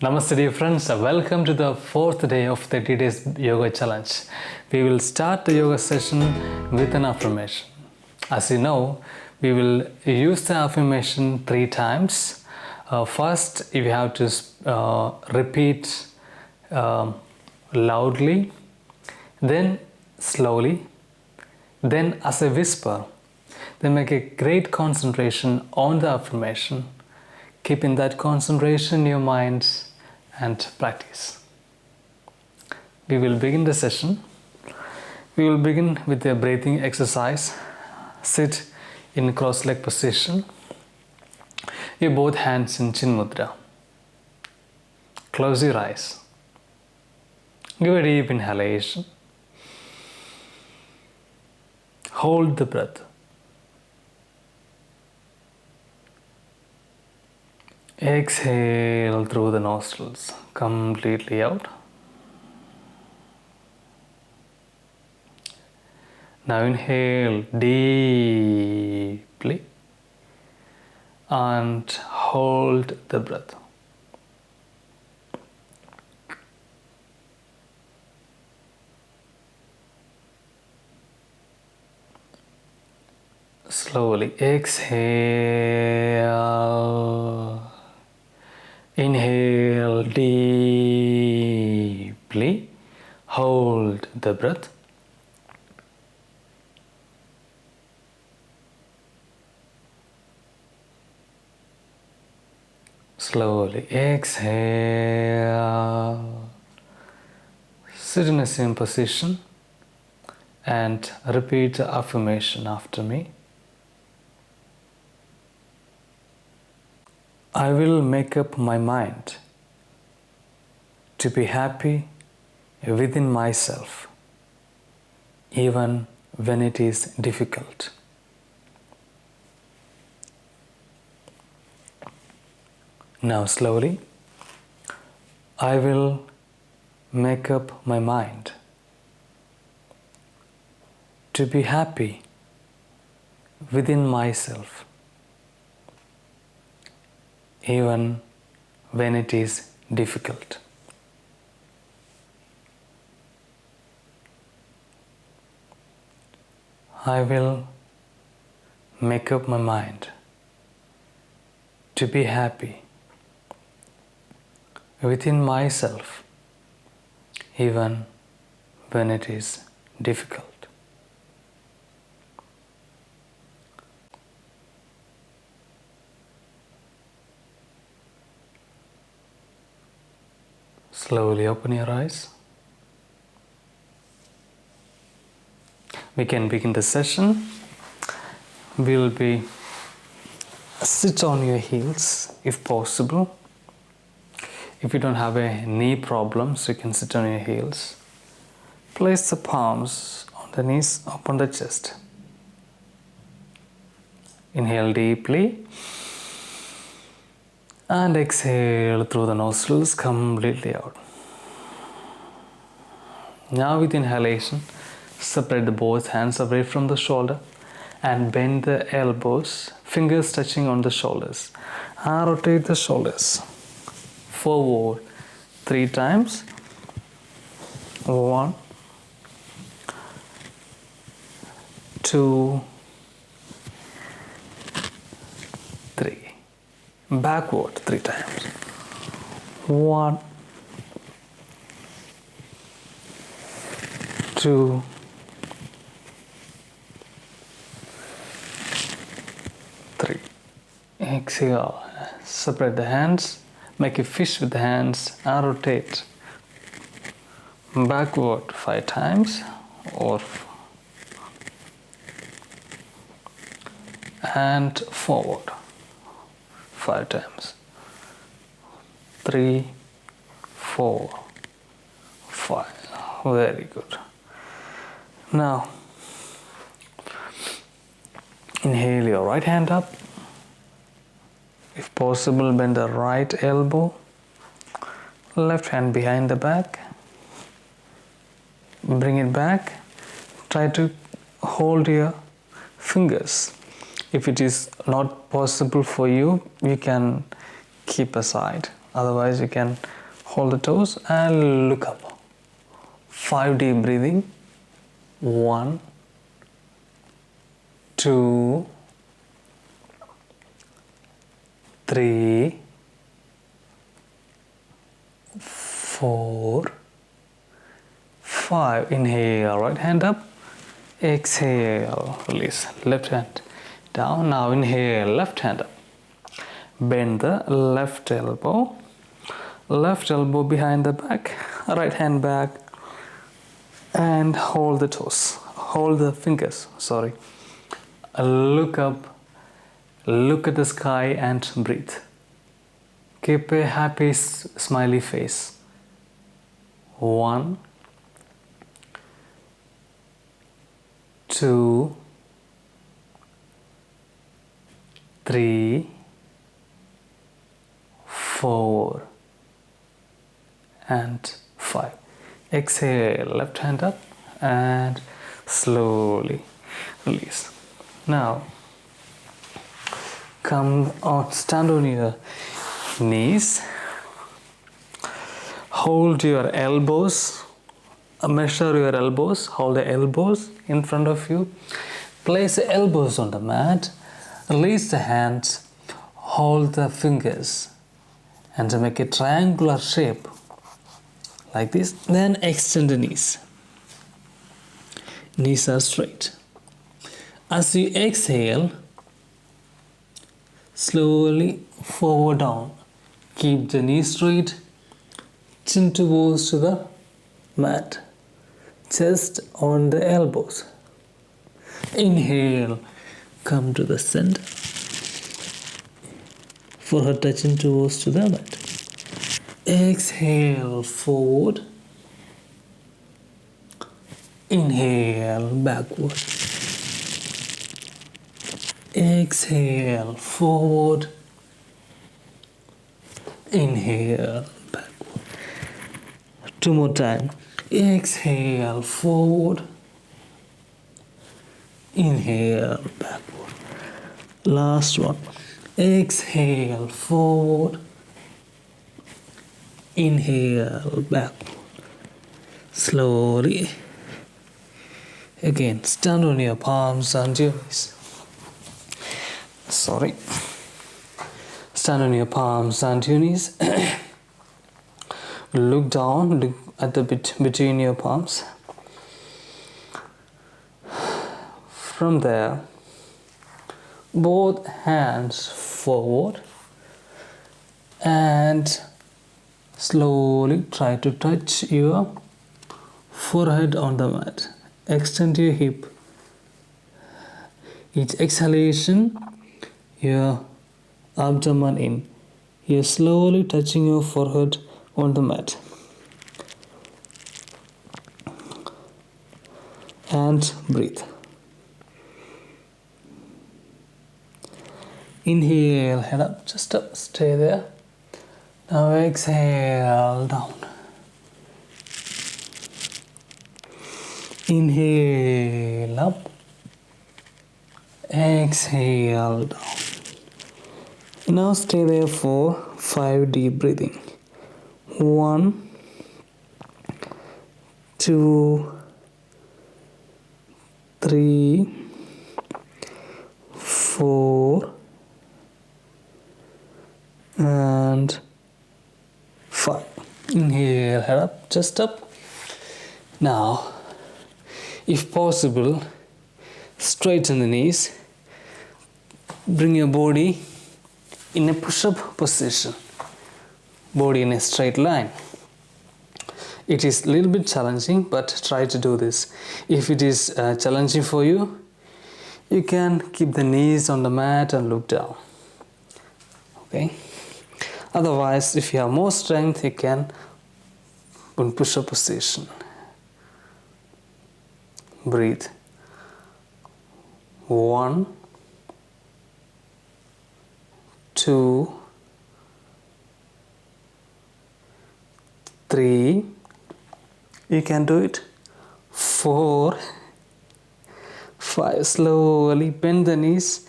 Namaste dear friends, welcome to the fourth day of 30 days yoga challenge. We will start the yoga session with an affirmation. As you know, we will use the affirmation 3 times. First, you have to repeat loudly, then slowly, then as a whisper. Then make a great concentration on the affirmation. Keeping that concentration in your mind and practice. We will begin the session. We will begin with a breathing exercise. Sit in cross-leg position. Your both hands in Chin Mudra. Close your eyes. Give a deep inhalation. Hold the breath. Exhale through the nostrils, completely out. Now inhale deeply and hold the breath. Slowly exhale. Inhale deeply, hold the breath. Slowly exhale. Sit in the same position and repeat the affirmation after me. I will make up my mind to be happy within myself, even when it is difficult. Now slowly, I will make up my mind to be happy within myself, even when it is difficult. I will make up my mind to be happy within myself, even when it is difficult. Slowly open your eyes. We can begin the session. We will sit on your heels if possible. If you don't have a knee problem, so you can sit on your heels. Place the palms on the knees, upon the chest. Inhale deeply. And exhale through the nostrils, completely out. Now with inhalation, separate the both hands away from the shoulder and bend the elbows, fingers touching on the shoulders. And rotate the shoulders forward 3 times. 1, 2, 3. Backward 3 times. 1, 2, 3. Exhale. Separate the hands. Make a fist with the hands and rotate. Backward 5 times and forward 5 times. 3, 4, 5. Very good. Now, inhale your right hand up. If possible, bend the right elbow. Left hand behind the back. Bring it back. Try to hold your fingers. If it is not possible for you, you can keep aside. Otherwise, you can hold the toes and look up. 5 deep breathing. 1, 2, 3, 4, 5. Inhale, right hand up. Exhale, release. Left hand down. Now inhale, left hand up. Bend the left elbow behind the back, right hand back, and hold the toes. Hold the fingers, sorry. Look up, look at the sky and breathe. Keep a happy, smiley face. 1, 2, 3, 4, and 5. Exhale, left hand up and slowly release. Now, stand on your knees. Hold your elbows. Measure your elbows. Hold the elbows in front of you. Place the elbows on the mat. Release the hands. Hold the fingers and to make a triangular shape like this. Then extend the knees. Knees are straight. As you exhale, slowly forward down. Keep the knees straight. Chin towards to the mat. Chest on the elbows. Inhale, come to the center. Forehead touching towards to the mat. Exhale, forward. Inhale, backward. Exhale, forward. Inhale, backward. 2 more times. Exhale, forward. Inhale, backward. Last one. Exhale, forward. Inhale, backward. Slowly. Again, stand on your palms and your knees. Sorry. Stand on your palms and your knees. Look down, look at the bit between your palms. From there, both hands forward and slowly try to touch your forehead on the mat. Extend your hip. Each exhalation, your abdomen in. You're slowly touching your forehead on the mat. And breathe. Inhale, head up, just up, stay there. Now exhale, down. Inhale, up. Exhale, down. Now stay there for 5 deep breathing. 1, 2, 3, 4, and 5. Inhale, head up, chest up. Now, if possible, straighten the knees. Bring your body in a push-up position. Body in a straight line. It is a little bit challenging, but try to do this. If it is challenging for you, you can keep the knees on the mat and look down. Okay. Otherwise, if you have more strength, you can in push-up position. Breathe. 1, 2, 3. You can do it. 4, 5. Slowly bend the knees.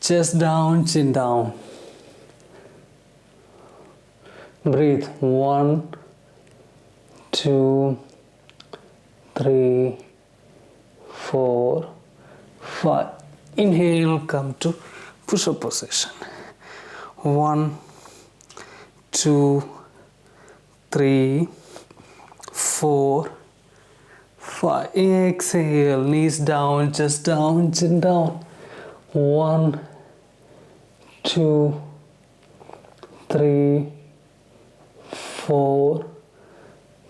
Chest down, chin down. Breathe. 1, 2, 3, 4, 5. Inhale, come to push-up position. 1, 2, 3, 4, 5. Exhale, knees down, chest down, chin down. 1, 2, 3, 4,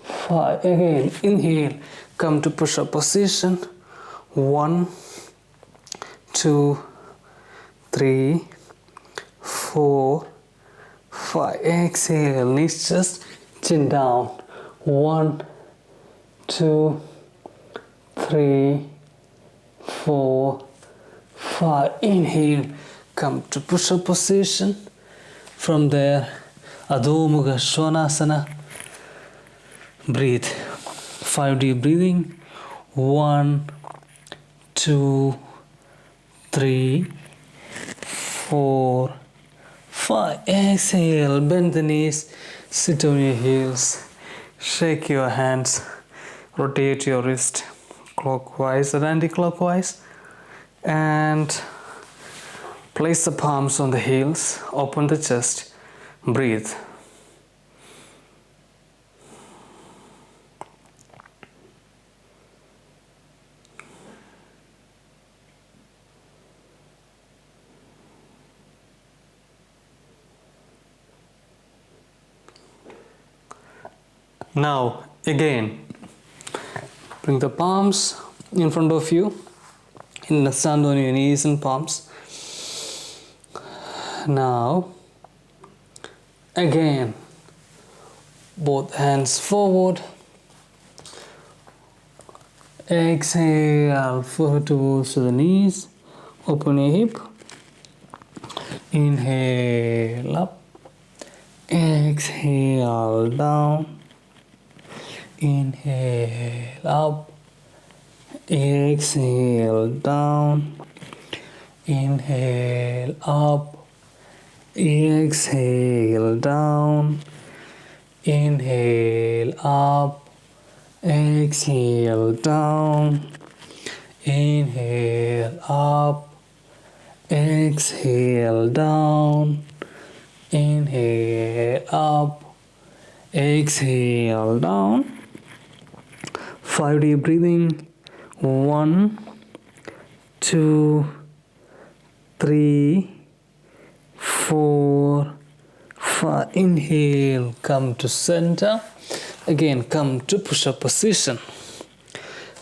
5. Again, inhale, come to push-up position. 1, 2, 3, 4, 5. Exhale, knees just chin down. 1, 2, 3, 4, 5. Inhale, come to push-up position. From there, Adho Mukha Svanasana. Breathe. 5 deep breathing. 1, 2, 3, 4, 5. Exhale, bend the knees, sit on your heels, shake your hands, rotate your wrist clockwise and anti-clockwise, and place the palms on the heels, open the chest, breathe. Now, again, bring the palms in front of you, and stand on your knees and palms. Now, again, both hands forward. Exhale, foot towards the knees, open your hip. Inhale up, exhale down. Inhale up, exhale down, inhale up, exhale down, inhale up, exhale down, inhale up, exhale down, inhale up, exhale down. 5 deep breathing. 1, 2, 3, 4, 5. Inhale, come to center. Again, come to push-up position.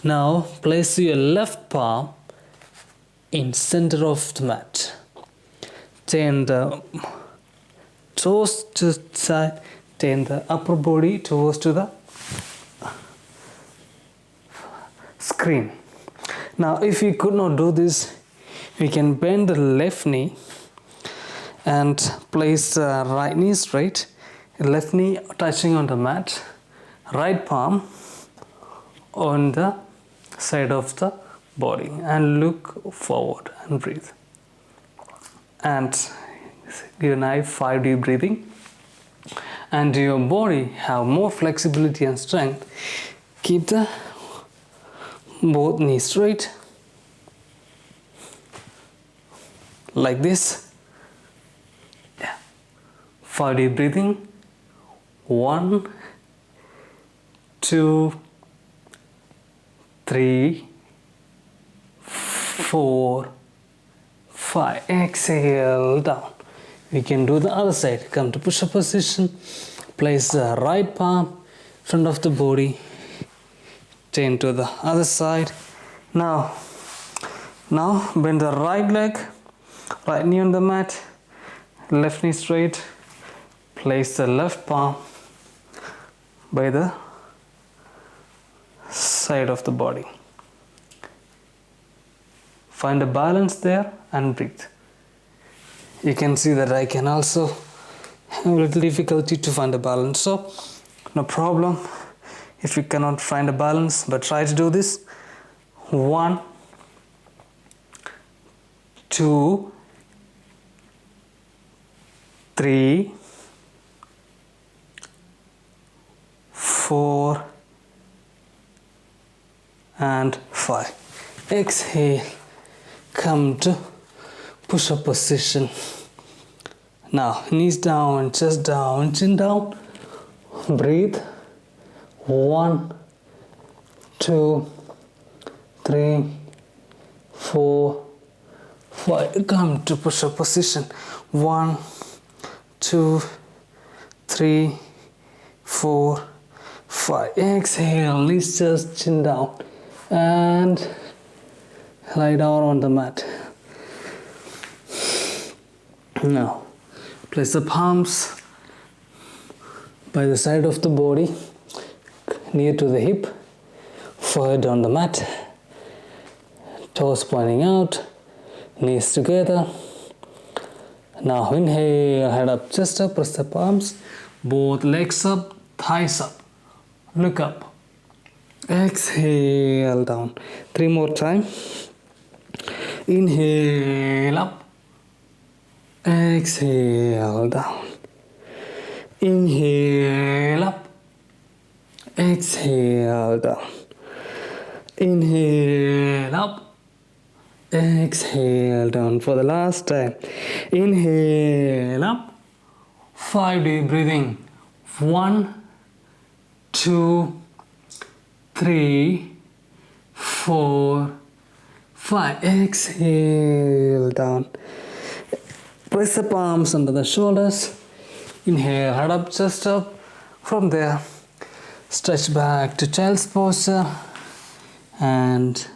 Now, place your left palm in center of the mat. Turn the toes to the side. Turn the upper body towards to the screen. Now, if you could not do this, we can bend the left knee and place the right knee straight, left knee touching on the mat, right palm on the side of the body, and look forward and breathe. And give a nice 5 deep breathing, and your body have more flexibility and strength. Keep the both knees straight like this. Yeah. 5 deep breathing. 1, 2, 3, 4, 5. Exhale down. We can do the other side. Come to push-up position. Place the right palm in front of the body. Turn to the other side. Now bend the right leg, right knee on the mat, left knee straight. Place the left palm by the side of the body. Find a balance there and breathe. You can see that I can also have a little difficulty to find a balance, so no problem if you cannot find a balance, but try to do this. 1, 2, 3, 4 and 5. Exhale, come to push-up position. Now knees down, chest down, chin down. Breathe. 1, 2, 3, 4, 5. Come to push-up position. 1, 2, 3, 4, 5. Exhale, knees, chest, chin down, and lie down on the mat. Now place the palms by the side of the body, near to the hip, forehead on the mat, toes pointing out, knees together. Now inhale, head up, chest up, press the palms, both legs up, thighs up, look up. Exhale down. 3 more time. Inhale up, exhale down. Inhale up, exhale down. Inhale up, exhale down. For the last time. Inhale up, 5 deep breathing. 1, 2, 3, 4, 5. Exhale down. Press the palms under the shoulders. Inhale, head up, chest up. From there, stretch back to child's posture and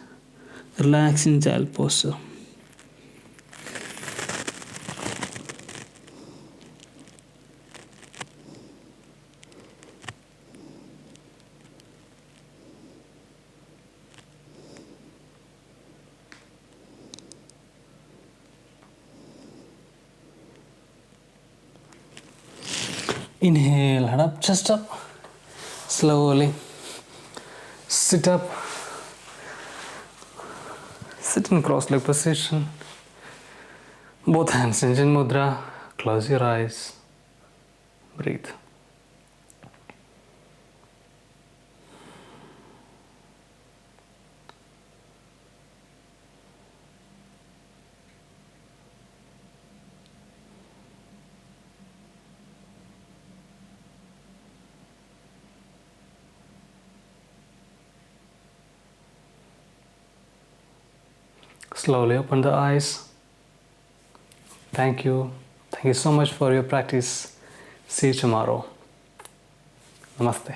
relax in child posture. Inhale, head up, chest up. Slowly sit up. Sit in cross-leg position. Both hands in Jin Mudra. Close your eyes. Breathe. Slowly open the eyes. Thank you. Thank you so much for your practice. See you tomorrow. Namaste.